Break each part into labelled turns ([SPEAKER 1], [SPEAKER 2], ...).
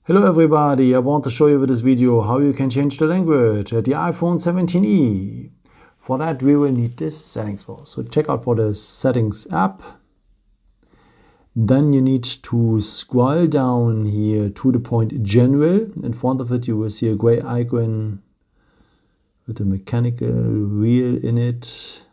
[SPEAKER 1] Hello everybody, I want to show you with this video how you can change the language at the iPhone 17e. For that we will need this settings for. So check out for the settings app. Then you need to scroll down here to the point general. In front of it you will see a gray icon with a mechanical wheel in it.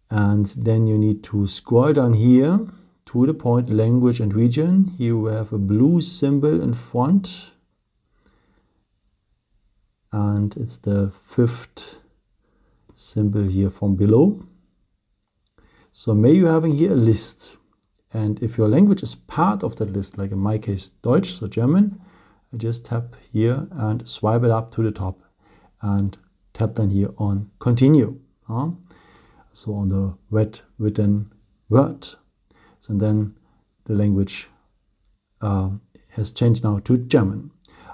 [SPEAKER 1] And then you need to scroll down here to the point language and region. Here we have a blue symbol in front. And it's the fifth symbol here from below. So may you having here a list. And if your language is part of that list, like in my case Deutsch, so German, I just tap here and swipe it up to the top. And tap then here on continue. So on the red written word. So then the language has changed now to German.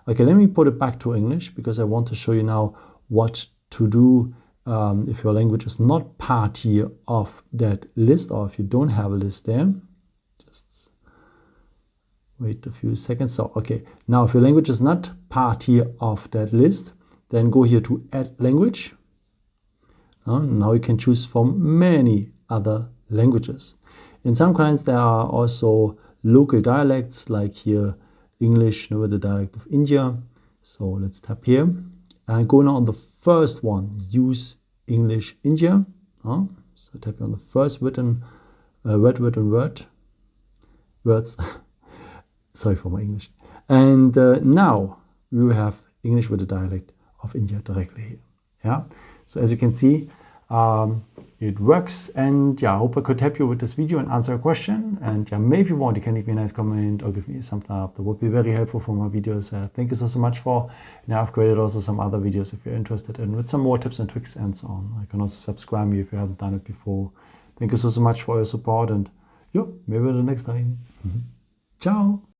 [SPEAKER 1] Okay, let me put it back to English because I want to show you now what to do if your language is not part here of that list, or if you don't have a list there. Just wait a few seconds. So, okay, now if your language is not part here of that list, then go here to add language. Now you can choose from many other languages. In some kinds there are also local dialects, like here English with the dialect of India. So let's tap here and go now on the first one, use English India. So tap on the first written words. Sorry for my English. And now we will have English with the dialect of India directly here. Yeah. So as you can see, it works, and yeah, I hope I could help you with this video and answer a question. And yeah, maybe if you want, you can leave me a nice comment or give me some thumbs up. That would be very helpful for my videos. Thank you so much for. Now I've created also some other videos if you're interested in, with some more tips and tricks and so on. I can also subscribe me if you haven't done it before. Thank you so much for your support, and yeah, maybe the next time. Ciao.